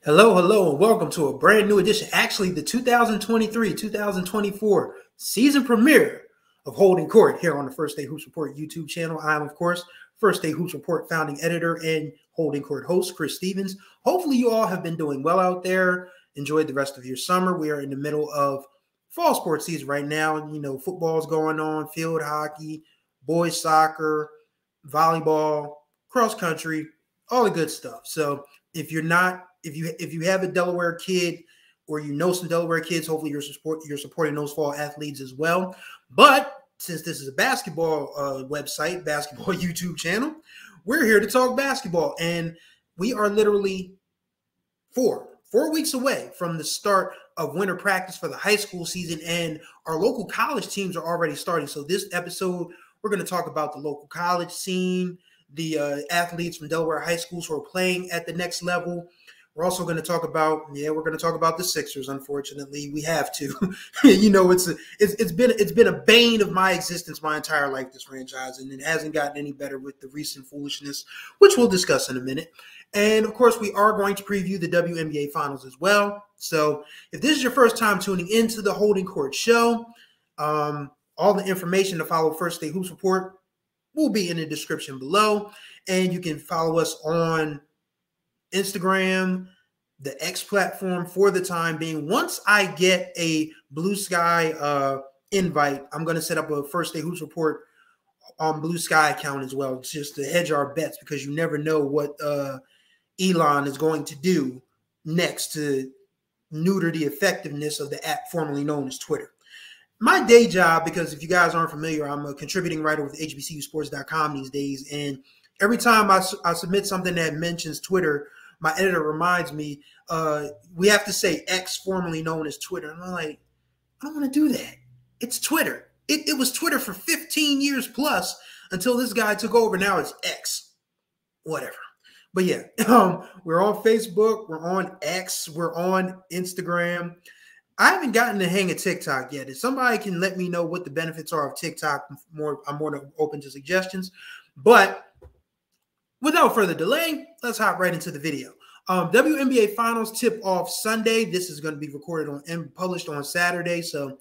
Hello, hello, and welcome to a brand new edition, actually the 2023-2024 season premiere of Holding Court here on the First Day Hoops Report YouTube channel. I'm, of course, First Day Hoops Report founding editor and Holding Court host, Chris Stevens. Hopefully you all have been doing well out there, enjoyed the rest of your summer. We are in the middle of fall sports season right now. You know, football's going on, field hockey, boys soccer, volleyball, cross country, all the good stuff. So if you have a Delaware kid or you know some Delaware kids, hopefully you're supporting those fall athletes as well. But since this is a basketball website, basketball YouTube channel, we're here to talk basketball. And we are literally four weeks away from the start of winter practice for the high school season, and our local college teams are already starting. So this episode, we're going to talk about the local college scene, the athletes from Delaware high schools who are playing at the next level. We're also going to talk about, the Sixers. Unfortunately, we have to. You know, it's been a bane of my existence my entire life, this franchise, and it hasn't gotten any better with the recent foolishness, which we'll discuss in a minute. And of course, we are going to preview the WNBA Finals as well. So if this is your first time tuning into the Holding Court show, all the information to follow First Day Hoops Report will be in the description below. And you can follow us on Instagram, the X platform for the time being. Once I get a Blue Sky invite, I'm going to set up a First Day Hoops Report on Blue Sky account as well, just to hedge our bets, because you never know what Elon is going to do next to neuter the effectiveness of the app formerly known as Twitter. My day job, because if you guys aren't familiar, I'm a contributing writer with HBCUsports.com these days, and every time I submit something that mentions Twitter, my editor reminds me, we have to say X, formerly known as Twitter. And I'm like, I don't want to do that. It's Twitter. It was Twitter for 15 years plus until this guy took over. Now it's X. Whatever. But yeah, we're on Facebook. We're on X. We're on Instagram. I haven't gotten the hang of TikTok yet. If somebody can let me know what the benefits are of TikTok, I'm more than open to suggestions. But without further delay, let's hop right into the video. WNBA Finals tip off Sunday. This is going to be recorded and published on Saturday. So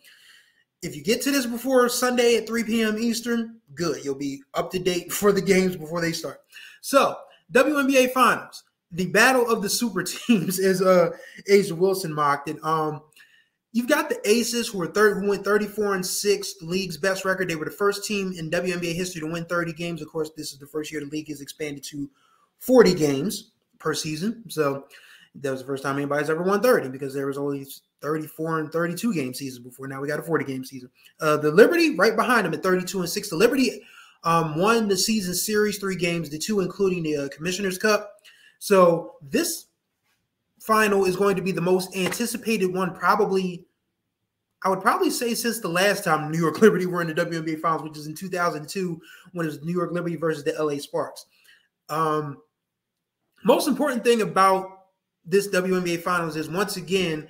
if you get to this before Sunday at 3 p.m. Eastern, good. You'll be up to date for the games before they start. So WNBA Finals, the battle of the super teams, as A'ja Wilson mocked it. You've got the Aces who went 34-6, the league's best record. They were the first team in WNBA history to win 30 games. Of course, this is the first year the league has expanded to 40 games per season. So that was the first time anybody's ever won 30, because there was only 34 and 32 game seasons before. Now we got a 40 game season. The Liberty right behind them at 32-6. The Liberty won the season series 3 games, the 2 including the Commissioner's Cup. So this final is going to be the most anticipated one, I would probably say since the last time New York Liberty were in the WNBA Finals, which is in 2002, when it was New York Liberty versus the LA Sparks. Most important thing about this WNBA Finals is, once again,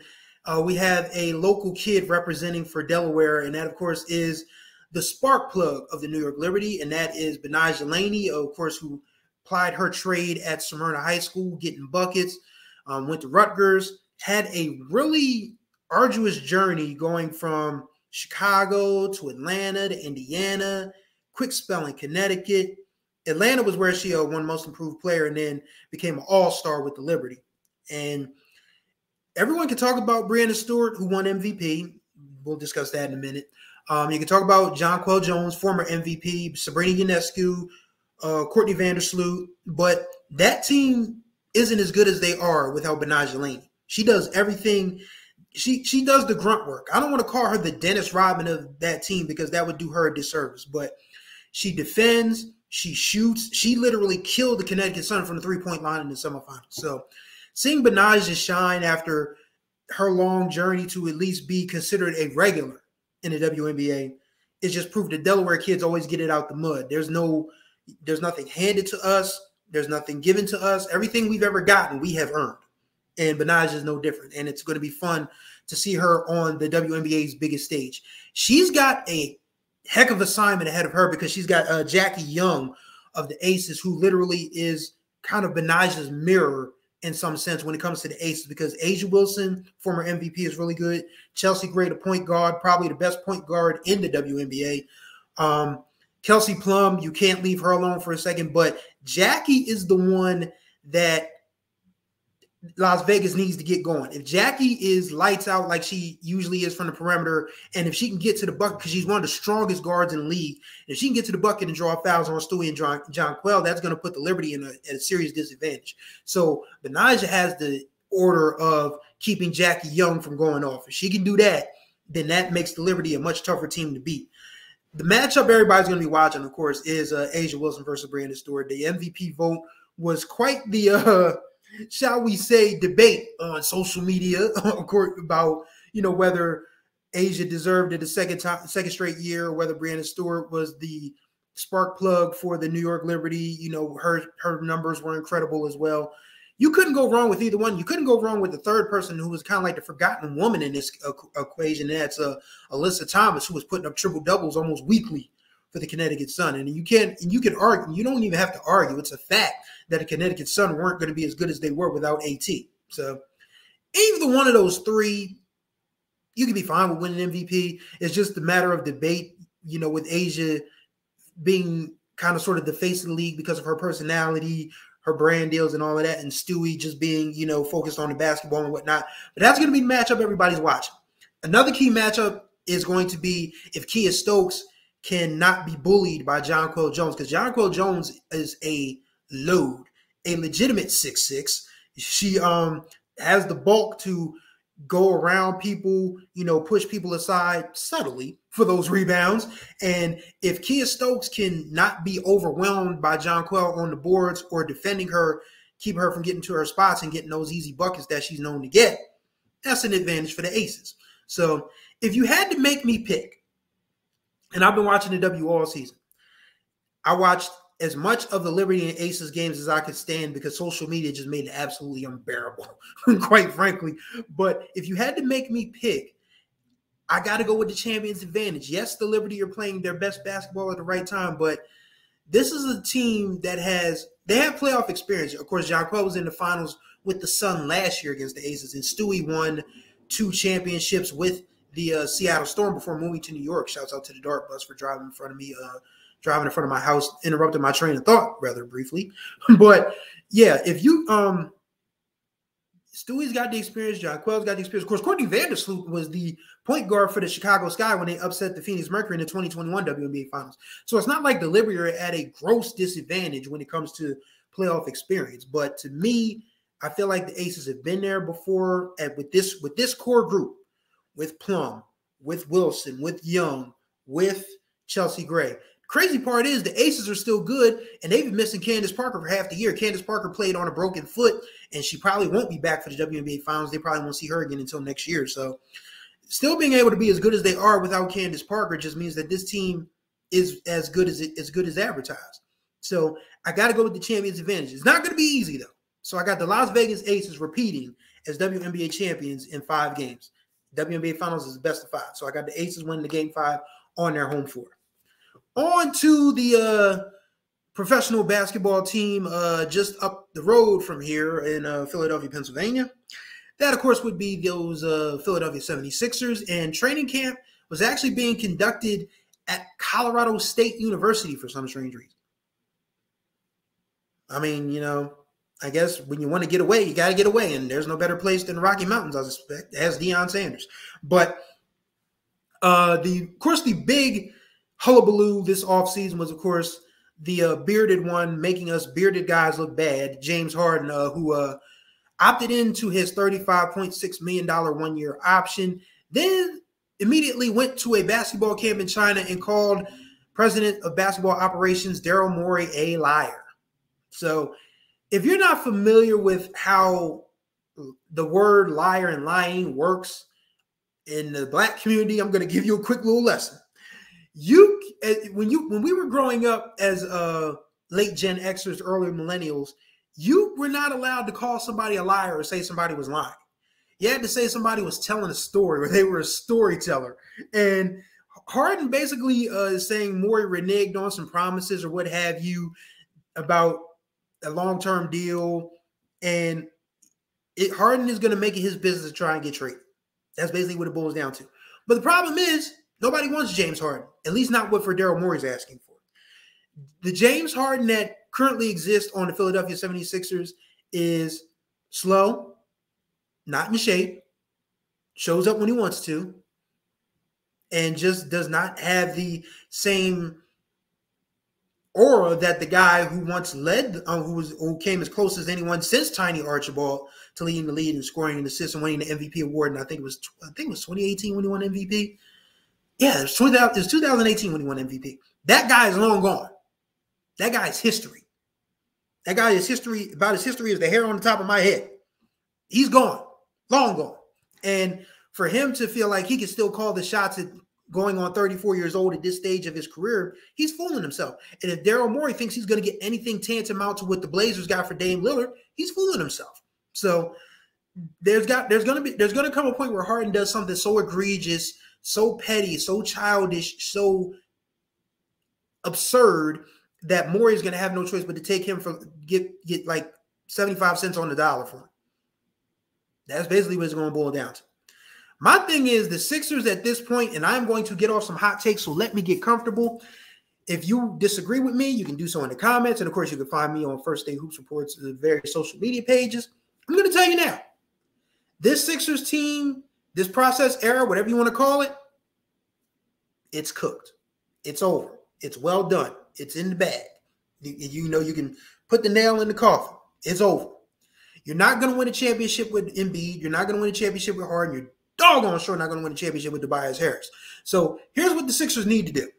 we have a local kid representing for Delaware, and that, of course, is the spark plug of the New York Liberty, and that is Ahhh Delaney, of course, who plied her trade at Smyrna High School, getting buckets. Went to Rutgers, had a really arduous journey going from Chicago to Atlanta to Indiana, quick spell in Connecticut. Atlanta was where she won Most Improved Player and then became an all-star with the Liberty. And everyone can talk about Breanna Stewart, who won MVP. We'll discuss that in a minute. You can talk about Jonquel Jones, former MVP, Sabrina Ionescu, Courtney Vandersloot, but that team isn't as good as they are without Ahhh Delaney. She does everything. She does the grunt work. I don't want to call her the Dennis Rodman of that team, because that would do her a disservice, but she defends, she shoots. She literally killed the Connecticut Sun from the three-point line in the semifinals. So seeing Ahhh shine after her long journey to at least be considered a regular in the WNBA is just proof that Delaware kids always get it out the mud. There's nothing handed to us. There's nothing given to us. Everything we've ever gotten, we have earned. And Ahhh is no different. And it's going to be fun to see her on the WNBA's biggest stage. She's got a heck of assignment ahead of her, because she's got Jackie Young of the Aces, who literally is kind of Ahh's mirror in some sense when it comes to the Aces, because A'ja Wilson, former MVP, is really good. Chelsea Gray, the point guard, probably the best point guard in the WNBA. Kelsey Plum, you can't leave her alone for a second, but Jackie is the one that Las Vegas needs to get going. If Jackie is lights out like she usually is from the perimeter, and if she can get to the bucket, because she's one of the strongest guards in the league, if she can get to the bucket and draw fouls on Stewie and Jonquel, that's going to put the Liberty at a serious disadvantage. So Benaja has the order of keeping Jackie Young from going off. If she can do that, then that makes the Liberty a much tougher team to beat. The matchup everybody's going to be watching, of course, is A'ja Wilson versus Breanna Stewart. The MVP vote was quite the shall we say, debate on social media, of course, about, whether A'ja deserved it a second straight year, or whether Breanna Stewart was the spark plug for the New York Liberty. Her numbers were incredible as well. You couldn't go wrong with either one. You couldn't go wrong with the third person who was kind of like the forgotten woman in this equation. That's Alyssa Thomas, who was putting up triple doubles almost weekly for the Connecticut Sun. And you can argue. You don't even have to argue. It's a fact that the Connecticut Sun weren't going to be as good as they were without AT. So either one of those three, you can be fine with winning MVP. It's just a matter of debate, with A'ja being kind of sort of the face of the league because of her personality, her brand deals and all of that, and Stewie just being, focused on the basketball and whatnot. But that's going to be the matchup everybody's watching. Another key matchup is going to be if Kia Stokes cannot be bullied by Jonquel Jones, because Jonquel Jones is a load, a legitimate 6'6". She has the bulk to go around people, push people aside subtly for those rebounds. And if Kia Stokes can not be overwhelmed by Jonquel on the boards or defending her, keep her from getting to her spots and getting those easy buckets that she's known to get, that's an advantage for the Aces. So if you had to make me pick, and I've been watching the W all season, I watched as much of the Liberty and Aces games as I could stand because social media just made it absolutely unbearable, quite frankly. But if you had to make me pick, I got to go with the champion's advantage. Yes, the Liberty are playing their best basketball at the right time, but this is a team that they have playoff experience. Of course, Jonquel was in the finals with the Sun last year against the Aces, and Stewie won 2 championships with the Seattle Storm before moving to New York. Shouts out to the Dart Bus for driving in front of me, driving in front of my house, interrupted my train of thought rather briefly. But yeah, if you Stewie's got the experience, Jonquel's got the experience. Of course, Courtney Vandersloot was the point guard for the Chicago Sky when they upset the Phoenix Mercury in the 2021 WNBA Finals. So it's not like the Liberty are at a gross disadvantage when it comes to playoff experience. But to me, I feel like the Aces have been there before, and with this core group, with Plum, with Wilson, with Young, with Chelsea Gray. Crazy part is the Aces are still good, and they've been missing Candace Parker for half the year. Candace Parker played on a broken foot, and she probably won't be back for the WNBA Finals. They probably won't see her again until next year. So still being able to be as good as they are without Candace Parker just means that this team is as good as advertised. So I got to go with the champion's advantage. It's not going to be easy, though. So I got the Las Vegas Aces repeating as WNBA champions in 5 games. WNBA Finals is the best of 5. So I got the Aces winning the Game 5 on their home floor. On to the professional basketball team just up the road from here in Philadelphia, Pennsylvania. That, of course, would be those Philadelphia 76ers. And training camp was actually being conducted at Colorado State University for some strange reason. I mean, I guess when you want to get away, you got to get away. And there's no better place than the Rocky Mountains, I suspect, as Deion Sanders. But, of course, the big hullabaloo this offseason was, of course, the bearded one making us bearded guys look bad, James Harden, who opted into his $35.6 million one-year option, then immediately went to a basketball camp in China and called President of Basketball Operations Daryl Morey a liar. So if you're not familiar with how the word liar and lying works in the Black community, I'm going to give you a quick little lesson. When we were growing up as late Gen Xers, early millennials, you were not allowed to call somebody a liar or say somebody was lying. You had to say somebody was telling a story or they were a storyteller. And Harden basically is saying Morey reneged on some promises or what have you about a long-term deal. And Harden is going to make it his business to try and get traded. That's basically what it boils down to. But the problem is nobody wants James Harden, at least not what Daryl Morey's asking for. The James Harden that currently exists on the Philadelphia 76ers is slow, not in shape, shows up when he wants to, and just does not have the same aura that the guy who once led, who came as close as anyone since Tiny Archibald to leading the lead and scoring and assists and winning the MVP award. And I think it was 2018 when he won MVP. Yeah, it was 2018 when he won MVP. That guy is long gone. That guy is history. That guy is history, about as history as the hair on the top of my head. He's gone, long gone. And for him to feel like he can still call the shots at going on 34 years old at this stage of his career, he's fooling himself. And if Daryl Morey thinks he's going to get anything tantamount to what the Blazers got for Dame Lillard, he's fooling himself. So there's going to come a point where Harden does something so egregious, so petty, so childish, so absurd that Morey's going to have no choice but to take him for get like 75 cents on the dollar for him. That's basically what it's going to boil down to. My thing is the Sixers at this point, and I'm going to get off some hot takes, so let me get comfortable. If you disagree with me, you can do so in the comments. And, of course, you can find me on First State Hoops Report's various social media pages. I'm going to tell you now, this Sixers team, this process era, whatever you want to call it, it's cooked. It's over. It's well done. It's in the bag. You know, you can put the nail in the coffin. It's over. You're not going to win a championship with Embiid. You're not going to win a championship with Harden. You're doggone sure not going to win a championship with Tobias Harris. So here's what the Sixers need to do.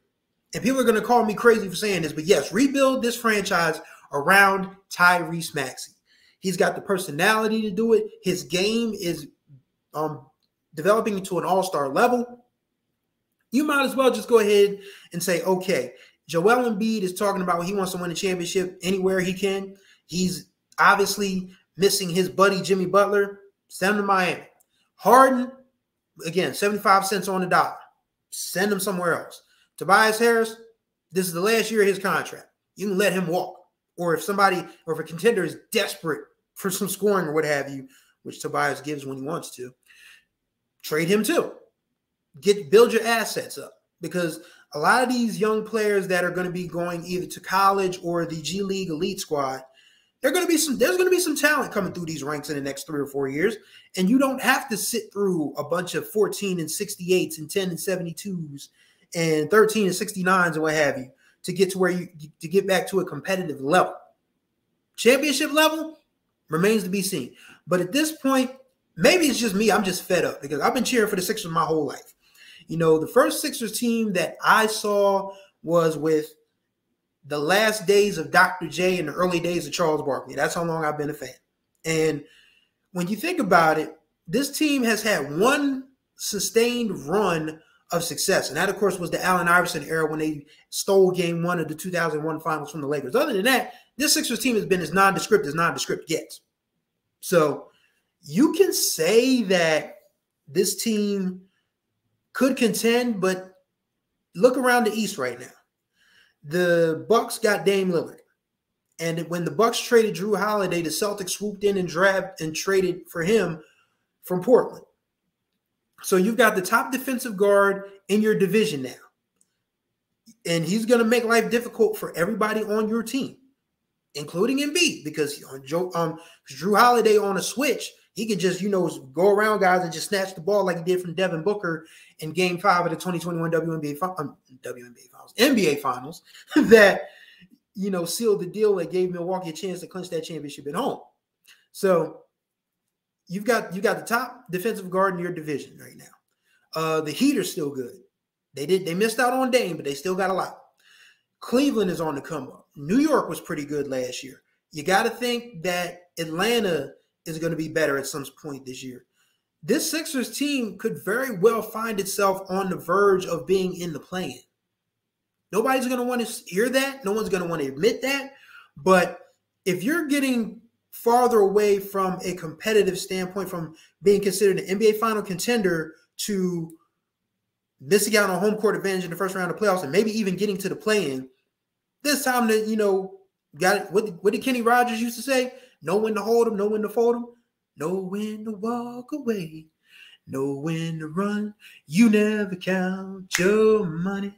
And people are going to call me crazy for saying this, but yes, rebuild this franchise around Tyrese Maxey. He's got the personality to do it. His game is developing to an all-star level. You might as well just go ahead and say, okay, Joel Embiid is talking about he wants to win a championship anywhere he can. He's obviously missing his buddy Jimmy Butler. Send him to Miami. Harden, again, 75 cents on the dollar. Send him somewhere else. Tobias Harris, this is the last year of his contract. You can let him walk. Or if a contender is desperate for some scoring or what have you, which Tobias gives when he wants to, trade him too. Build your assets up. Because a lot of these young players that are going to be going either to college or the G League elite squad, there's going to be some talent coming through these ranks in the next 3 or 4 years. And you don't have to sit through a bunch of 14 and 68s and 10 and 72s and 13 and 69s and what have you to get to to get back to a competitive level. Championship level remains to be seen. But at this point, maybe it's just me. I'm just fed up because I've been cheering for the Sixers my whole life. You know, the first Sixers team that I saw was with the last days of Dr. J and the early days of Charles Barkley. That's how long I've been a fan. And when you think about it, this team has had one sustained run of success. And that, of course, was the Allen Iverson era when they stole game 1 of the 2001 finals from the Lakers. Other than that, this Sixers team has been as nondescript gets. So you can say that this team could contend, but look around the East right now. The Bucks got Dame Lillard. And when the Bucks traded Drew Holiday, the Celtics swooped in and traded for him from Portland. So you've got the top defensive guard in your division now. And he's going to make life difficult for everybody on your team, including Embiid, because Drew Holiday on a switch, he could just, go around guys and just snatch the ball like he did from Devin Booker in Game 5 of the 2021 NBA Finals that, sealed the deal that gave Milwaukee a chance to clinch that championship at home. So you got the top defensive guard in your division right now. The Heat are still good. They missed out on Dame, but they still got a lot. Cleveland is on the come up. New York was pretty good last year. You got to think that Atlanta is going to be better at some point this year. This Sixers team could very well find itself on the verge of being in the play-in. Nobody's going to want to hear that. No one's going to want to admit that. But if you're getting farther away from a competitive standpoint, from being considered an NBA final contender to missing out on home court advantage in the first round of playoffs and maybe even getting to the play-in, this time to, got it. What did Kenny Rogers used to say? Know when to hold them, know when to fold them. know when to walk away, know when to run. You never count your money.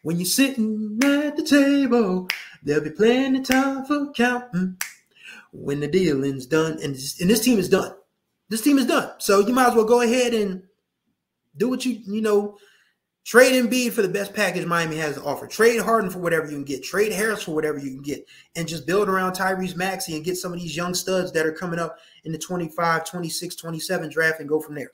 When you're sitting at the table, there'll be plenty of time for counting when the dealing's done. And this team is done. This team is done. So you might as well go ahead and do what you know, trade Embiid for the best package Miami has to offer. Trade Harden for whatever you can get. Trade Harris for whatever you can get. And just build around Tyrese Maxey and get some of these young studs that are coming up in the 25, 26, 27 draft and go from there.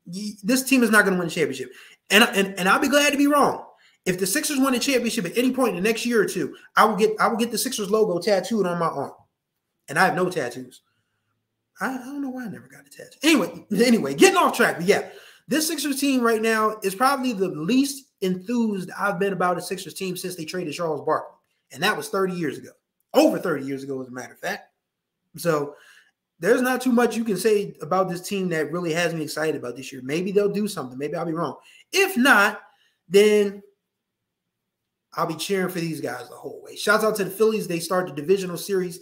This team is not going to win a championship. And I'll be glad to be wrong. If the Sixers win a championship at any point in the next year or two, I will get the Sixers logo tattooed on my arm. And I have no tattoos. I don't know why I never got a tattoo. Anyway, getting off track. But yeah, this Sixers team right now is probably the least enthused I've been about a Sixers team since they traded Charles Barkley. And that was 30 years ago. Over 30 years ago, as a matter of fact. So there's not too much you can say about this team that really has me excited about this year. Maybe they'll do something. Maybe I'll be wrong. If not, then I'll be cheering for these guys the whole way. Shouts out to the Phillies. They start the divisional series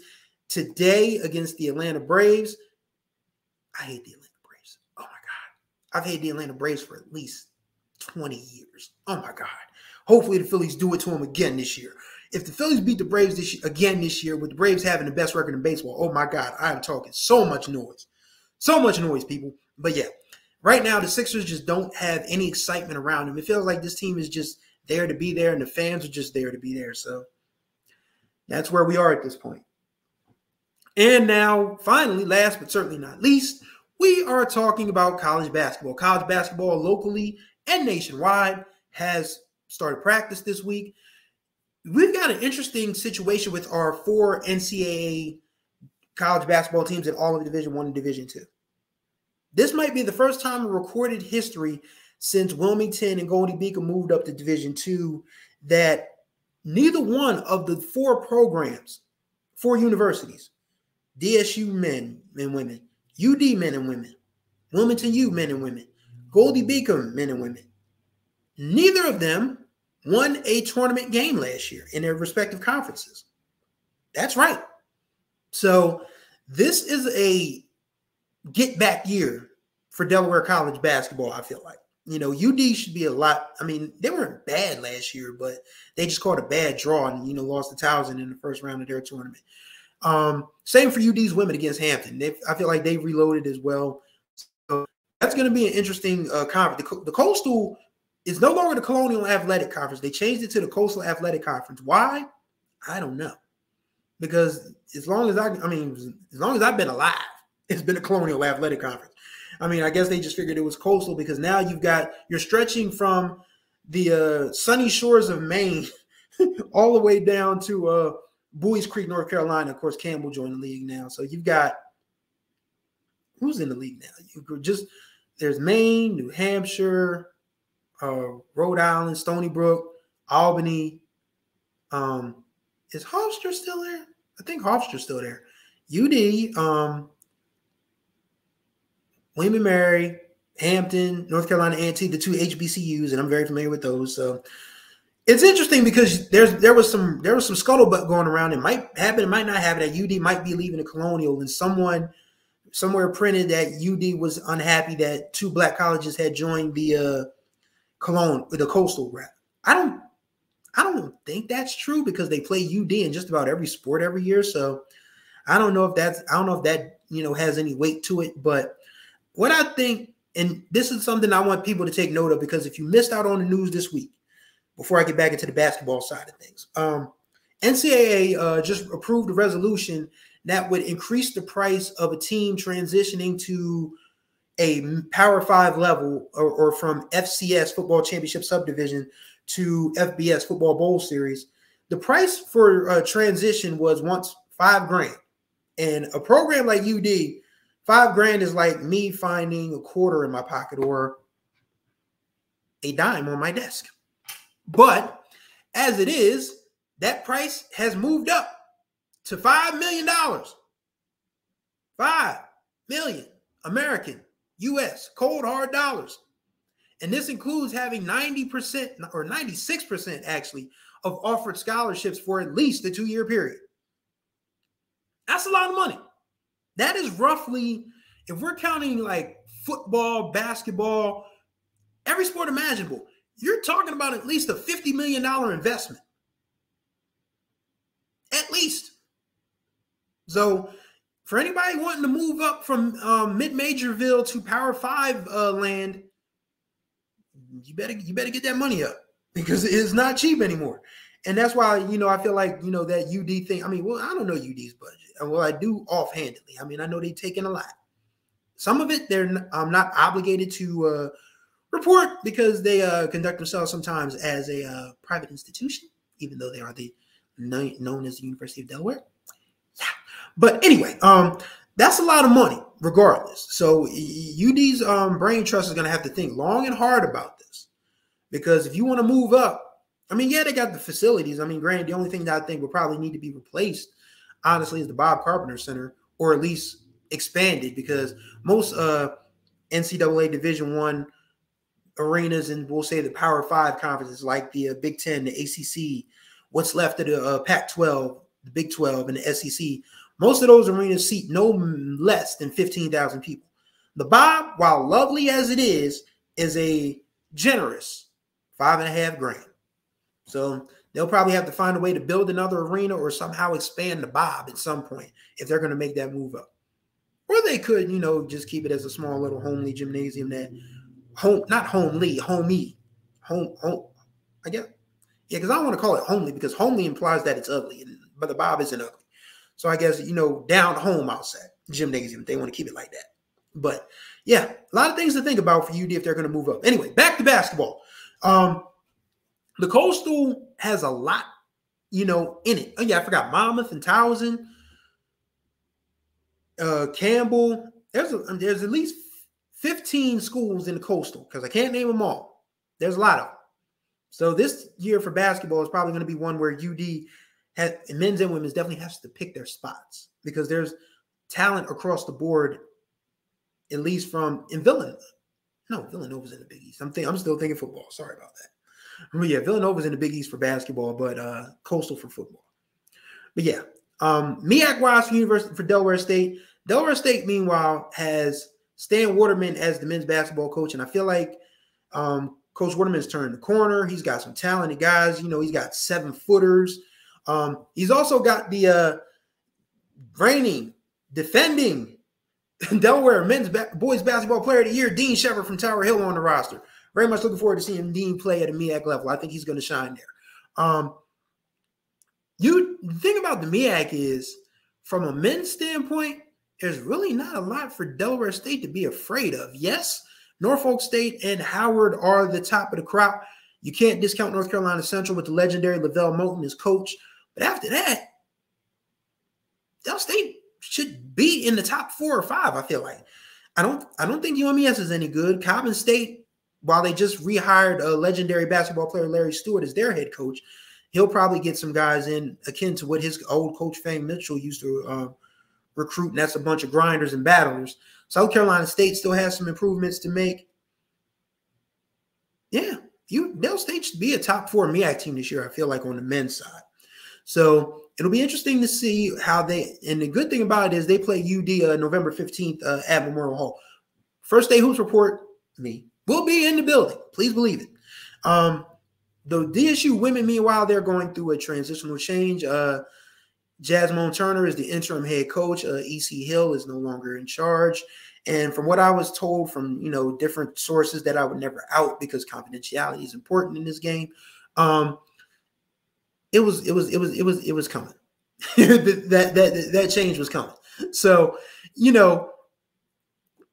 today against the Atlanta Braves. I hate the Atlanta Braves. Oh, my God. I've hated the Atlanta Braves for at least 20 years. Oh, my God. Hopefully the Phillies do it to them again this year. If the Phillies beat the Braves this year, with the Braves having the best record in baseball, oh, my God, I am talking so much noise. So much noise, people. But, yeah, right now the Sixers just don't have any excitement around them. It feels like this team is just there to be there, and the fans are just there to be there. So that's where we are at this point. And now, finally, last but certainly not least, we are talking about college basketball. College basketball locally and nationwide has started practice this week. We've got an interesting situation with our 4 NCAA college basketball teams in all of Division I and Division II. This might be the first time in recorded history since Wilmington and Goldie Beacon moved up to Division II that neither one of the 4 programs, 4 universities, DSU men and women, UD men and women, Wilmington U men and women, Goldie Beacon men and women, neither of them won a tournament game last year in their respective conferences. That's right. So this is a get-back year for Delaware College basketball, I feel like. You know, UD should be a lot. I mean, they weren't bad last year, but they just caught a bad draw and, lost to Towson in the first round of their tournament. Same for UD's women against Hampton. I feel like they've reloaded as well. So that's going to be an interesting conference. The Coastal is no longer the Colonial Athletic Conference. They changed it to the Coastal Athletic Conference. Why? I don't know. Because as long as I've been alive, it's been a Colonial Athletic Conference. I mean, I guess they just figured it was coastal because now you're stretching from the sunny shores of Maine all the way down to Bowies Creek, North Carolina. Of course, Campbell joined the league now. So you've got who's in the league now? There's Maine, New Hampshire, Rhode Island, Stony Brook, Albany. Is Hofstra still there? I think Hofstra's still there. UD, William & Mary, Hampton, North Carolina A&T, the 2 HBCUs, and I'm very familiar with those. So it's interesting because there was some scuttlebutt going around. It might happen, it might not happen. That UD might be leaving the Colonial, and someone somewhere printed that UD was unhappy that 2 black colleges had joined the Coastal rep. I don't think that's true because they play UD in just about every sport every year. So I don't know if that has any weight to it. But what I think, and this is something I want people to take note of, because if you missed out on the news this week, before I get back into the basketball side of things, NCAA just approved a resolution that would increase the price of a team transitioning to a Power 5 level or from FCS Football Championship Subdivision to FBS Football Bowl Series. The price for transition was once $5,000, and a program like UD, $5,000 is like me finding a quarter in my pocket or a dime on my desk. But as it is, that price has moved up to $5 million. 5 million American, U.S., cold hard dollars. And this includes having 90% or 96% actually of offered scholarships for at least a 2-year period. That's a lot of money. That is roughly, if we're counting like football, basketball, every sport imaginable, you're talking about at least a $50 million investment. At least. So for anybody wanting to move up from mid-majorville to Power 5 land, you better get that money up, because it is not cheap anymore. And that's why, I feel like, that UD thing. I mean, well, I don't know UD's budget. Well, I do offhandedly. I mean, I know they take in a lot. Some of it they're not obligated to report, because they conduct themselves sometimes as a private institution, even though they are known as the University of Delaware. Yeah. But anyway, that's a lot of money regardless. So UD's brain trust is going to have to think long and hard about this, because if you want to move up, I mean, yeah, they got the facilities. I mean, granted, the only thing that I think would probably need to be replaced, honestly, is the Bob Carpenter Center, or at least expanded, because most NCAA Division I arenas, and we'll say the Power 5 conferences like the Big Ten, the ACC, what's left of the Pac-12, the Big 12, and the SEC, most of those arenas seat no less than 15,000 people. The Bob, while lovely as it is a generous $5.5 grand. So they'll probably have to find a way to build another arena or somehow expand the Bob at some point if they're going to make that move up. Or they could, just keep it as a small little homely gymnasium that homey, I guess. Yeah, because I don't want to call it homely, because homely implies that it's ugly, but the Bob isn't ugly. So I guess, down home outside gymnasium, they want to keep it like that. But yeah, a lot of things to think about for UD if they're going to move up. Anyway, back to basketball. The Coastal has a lot, in it. Oh yeah, I forgot Monmouth and Towson, Campbell. There's at least 15 schools in the Coastal, because I can't name them all. There's a lot of them. So this year for basketball is probably going to be one where UD has, men's and women's, definitely has to pick their spots, because there's talent across the board, at least in Villanova. No, Villanova's in the Big East. I'm still thinking football. Sorry about that. But yeah, Villanova's in the Big East for basketball, but Coastal for football. But yeah, MEAC-wise for Delaware State. Delaware State, meanwhile, has Stan Waterman as the men's basketball coach, and I feel like Coach Waterman's turned the corner. He's got some talented guys. He's got 7-footers. He's also got the reigning, defending Delaware boys basketball player of the year, Dean Shepard from Tower Hill, on the roster. Very much looking forward to seeing Dean play at a MEAC level. I think he's going to shine there. The thing about the MEAC is, from a men's standpoint, there's really not a lot for Delaware State to be afraid of. Yes, Norfolk State and Howard are the top of the crop. You can't discount North Carolina Central with the legendary Lavelle Moulton as coach. But after that, Del State should be in the top 4 or 5, I feel like. I don't think UMES is any good. Cobbin State, while they just rehired a legendary basketball player, Larry Stewart, as their head coach, he'll probably get some guys in akin to what his old coach, Fang Mitchell, used to recruit, and that's a bunch of grinders and battlers. South Carolina State still has some improvements to make. Yeah, Del State should be a top 4 MEAC team this year, I feel like, on the men's side. So it'll be interesting to see how and the good thing about it is they play UD November 15th at Memorial Hall. First Day Hoops Report, will be in the building. Please believe it. The DSU women, meanwhile, they're going through a transitional change. Jasmine Turner is the interim head coach. E.C. Hill is no longer in charge. And from what I was told from, different sources that I would never out, because confidentiality is important in this game, it was coming. that change was coming. So,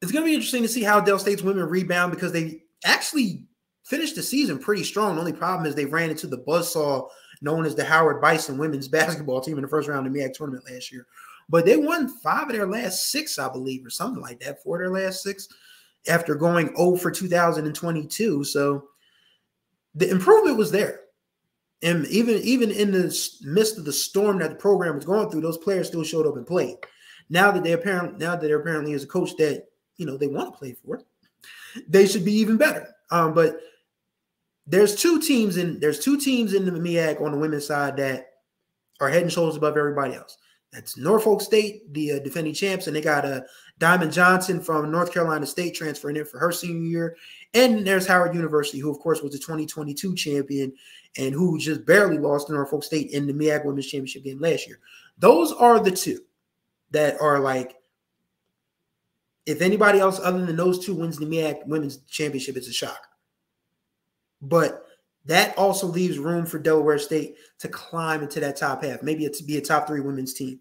it's going to be interesting to see how Del State's women rebound, because they actually finished the season pretty strong. The only problem is they ran into the buzzsaw known as the Howard Bison women's basketball team in the first round of the MEAC tournament last year. But they won 5 of their last 6, I believe, or something like that, 4 of their last 6, after going 0 for 2022. So the improvement was there. And even in the midst of the storm that the program was going through, those players still showed up and played. Now that there apparently is a coach that they want to play for, they should be even better. But there's two teams in the MEAC on the women's side that are head and shoulders above everybody else. That's Norfolk State, the defending champs, and they got Diamond Johnson from North Carolina State transferring in for her senior year. And there's Howard University, who, of course, was the 2022 champion and who just barely lost to Norfolk State in the MEAC Women's Championship game last year. Those are the two that are like, if anybody else other than those two wins the MEAC Women's Championship, it's a shock. But that also leaves room for Delaware State to climb into that top half, maybe it's be a top 3 women's team.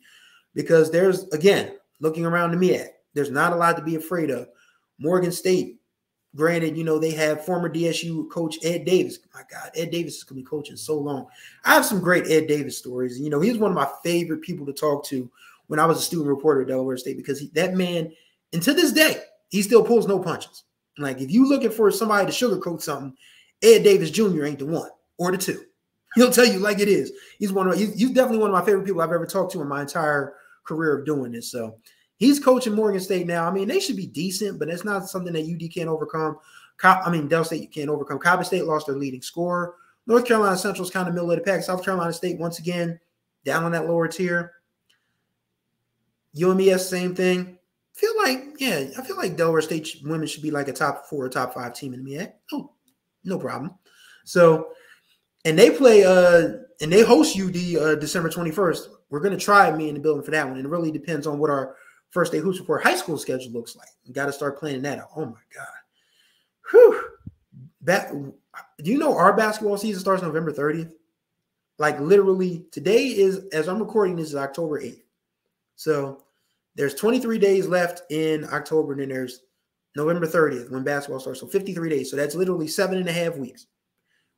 Because there's, again, looking around the MEAC, there's not a lot to be afraid of. Morgan State, granted, you know, they have former DSU coach Ed Davis. My God, Ed Davis is going to be coaching so long. I have some great Ed Davis stories. You know, he's one of my favorite people to talk to when I was a student reporter at Delaware State, because that man, and to this day, he still pulls no punches. Like, if you're looking for somebody to sugarcoat something, Ed Davis Jr. ain't the one or the two. He'll tell you like it is. He's definitely one of my favorite people I've ever talked to in my entire career of doing this. So he's coaching Morgan State now. I mean, they should be decent, but it's not something that UD can't overcome. Del State can't overcome. Cobbett State lost their leading scorer. North Carolina Central's kind of middle of the pack. South Carolina State, once again, down on that lower tier. UMES, same thing. I feel like Delaware State women should be like a top 4 or top 5 team in the MEAC. Oh, no problem. So, and they play and they host UD December 21st. We're going to try me in the building for that one. And it really depends on what our First Day Hoops Report high school schedule looks like. We got to start planning that out. Oh my God. Whew. Do you know our basketball season starts November 30th? Like, literally, today is, as I'm recording this, is October 8th. So there's 23 days left in October, and then there's November 30th when basketball starts. So 53 days. So that's literally 7.5 weeks.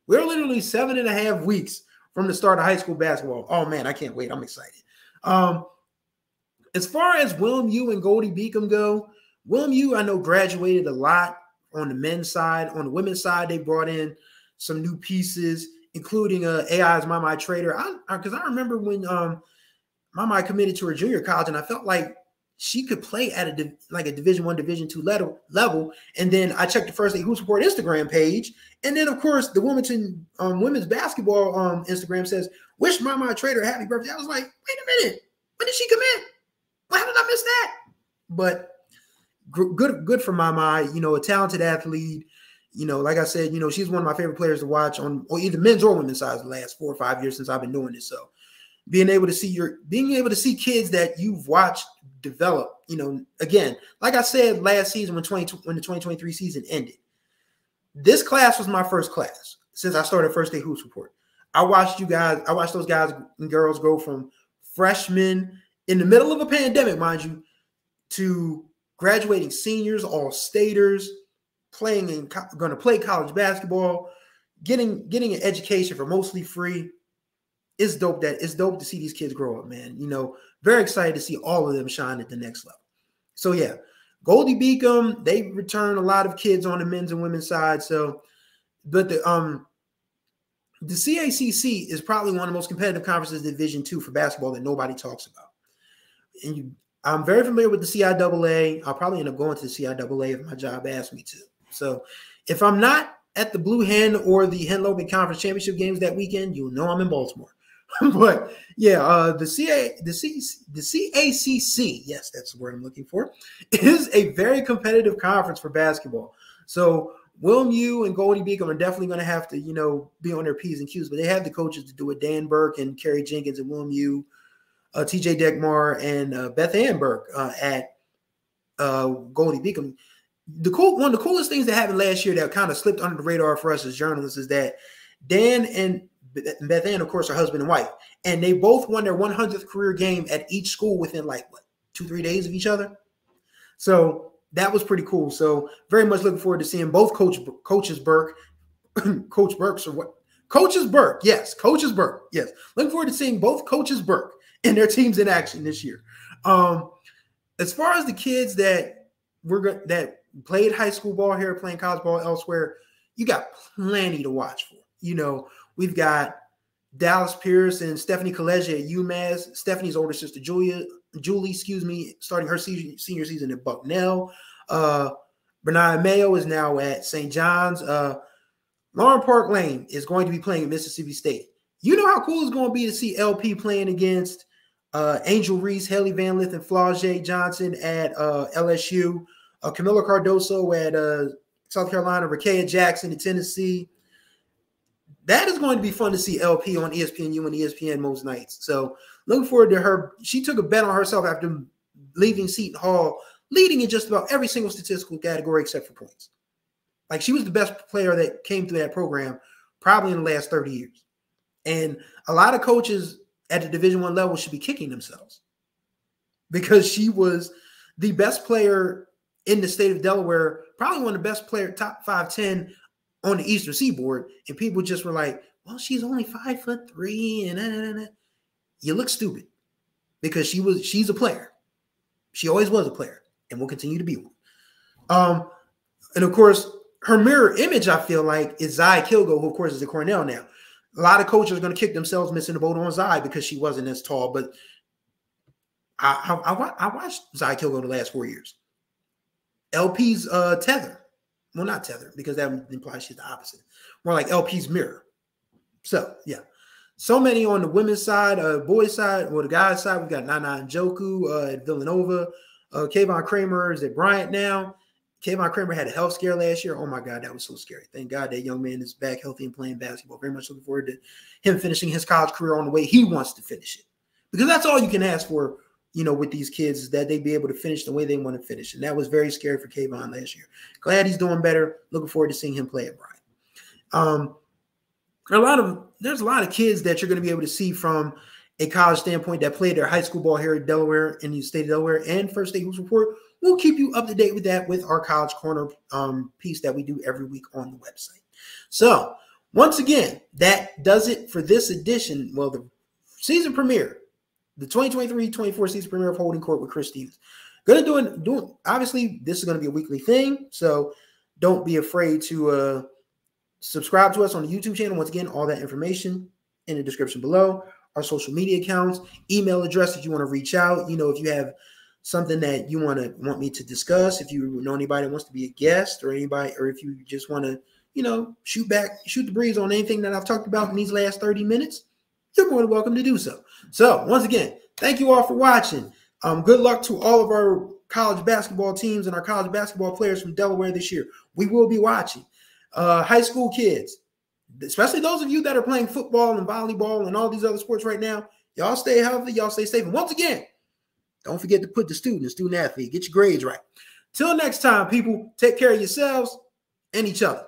We're literally 7.5 weeks from the start of high school basketball. Oh man, I can't wait. I'm excited. As far as William U and Goldie Beacom go, William U, I know, graduated a lot on the men's side. On the women's side, they brought in some new pieces, including AI's Mama Trader. Because I remember when Mama committed to her junior college, and I felt like she could play at a Division I, Division II level. And then I checked the First Day Hoops Report Instagram page, and then of course the women's basketball Instagram says, "Wish Mama Trader happy birthday." I was like, wait a minute, when did she commit? How did I miss that? But good for Mama. You know, a talented athlete. You know, like I said, you know, she's one of my favorite players to watch on either men's or women's side the last 4 or 5 years since I've been doing this. So being able to see kids that you've watched develop, you know, again, like I said last season when the 2023 season ended, this class was my first class since I started First Day Hoops Report. I watched those guys and girls go from freshmen in the middle of a pandemic, mind you, to graduating seniors, all-staters, going to play college basketball, getting an education for mostly free. It's dope to see these kids grow up, man. You know, very excited to see all of them shine at the next level. So yeah, Goldie Beacom, they return a lot of kids on the men's and women's side. So, but the CACC is probably one of the most competitive conferences in Division II for basketball that nobody talks about. And I'm very familiar with the CIAA. I'll probably end up going to the CIAA if my job asks me to. So if I'm not at the Blue Hen or the Hen Logan Conference Championship games that weekend, you'll know I'm in Baltimore. But yeah, the CACC, yes, that's the word I'm looking for, is a very competitive conference for basketball. So William U and Goldie Beacom are definitely going to have to, you know, be on their P's and Q's, but they have the coaches to do it. Dan Burke and Kerry Jenkins and William U, TJ Deckmar and Beth Ann Burke at Goldie Beacom. One of the coolest things that happened last year that kind of slipped under the radar for us as journalists is that Dan and Beth Ann, of course, are husband and wife, and they both won their 100th career game at each school within like 2-3 days of each other. So that was pretty cool. So very much looking forward to seeing both coaches Burke, Coaches Burke. Yes. Looking forward to seeing both coaches Burke and their teams in action this year. As far as the kids that played high school ball here, playing college ball elsewhere, you got plenty to watch for. You know, we've got Dallas Pierce and Stephanie Kaleja at UMass. Stephanie's older sister, Julie, starting her senior season at Bucknell. Bernard Mayo is now at St. John's. Lauren Park Lane is going to be playing at Mississippi State. You know how cool it's going to be to see LP playing against Angel Reese, Haley Van Lith, and Flau'jae Johnson at LSU. Camila Cardoso at South Carolina. Rakea Jackson at Tennessee. That is going to be fun to see LP on ESPNU and ESPN most nights. So looking forward to her. She took a bet on herself after leaving Seton Hall, leading in just about every single statistical category except for points. Like, she was the best player that came through that program probably in the last 30 years. And a lot of coaches at the Division I level should be kicking themselves because she was the best player in the state of Delaware, probably one of the best players, top 5'10" on the Eastern Seaboard, and people just were like, well, she's only 5'3", and you look stupid because she's a player. She always was a player and will continue to be one. And of course, her mirror image, I feel like, is Zai Kilgo, who of course is at Cornell now. A lot of coaches are going to kick themselves missing the boat on Zai because she wasn't as tall, but I watched Zai Kilgo the last 4 years. LP's tether. Well, not tether, because that implies she's the opposite. More like LP's mirror. So, yeah. So many on the women's side, boys' side, or the guys' side. We've got Nana Njoku at Villanova. Kayvon Kramer is at Bryant now. Kayvon Kramer had a health scare last year. Oh, my God, that was so scary. Thank God that young man is back healthy and playing basketball. Very much looking forward to him finishing his college career on the way he wants to finish it. Because that's all you can ask for, you know, with these kids, is that they be able to finish the way they want to finish. And that was very scary for Kayvon last year. Glad he's doing better. Looking forward to seeing him play at Bryant. There's a lot of kids that you're going to be able to see from a college standpoint that played their high school ball here in Delaware, in the state of Delaware, and First State Hoops Report. We'll keep you up to date with that with our College Corner piece that we do every week on the website. So once again, that does it for this edition. Well, the season premiere, the 2023-24 season premiere of Holding Court with Chris Stevens. Going to do it. Obviously, this is going to be a weekly thing, so don't be afraid to subscribe to us on the YouTube channel. Once again, all that information in the description below. Our social media accounts, email address if you want to reach out. You know, if you have something that you want me to discuss, if you know anybody that wants to be a guest, or anybody, or if you just want to, you know, shoot the breeze on anything that I've talked about in these last 30 minutes, you're more than welcome to do so. So once again, thank you all for watching. Good luck to all of our college basketball teams and our college basketball players from Delaware this year. We will be watching. High school kids, especially those of you that are playing football and volleyball and all these other sports right now, y'all stay healthy, y'all stay safe. And once again, don't forget to put the student athlete. Get your grades right. Till next time, people, take care of yourselves and each other.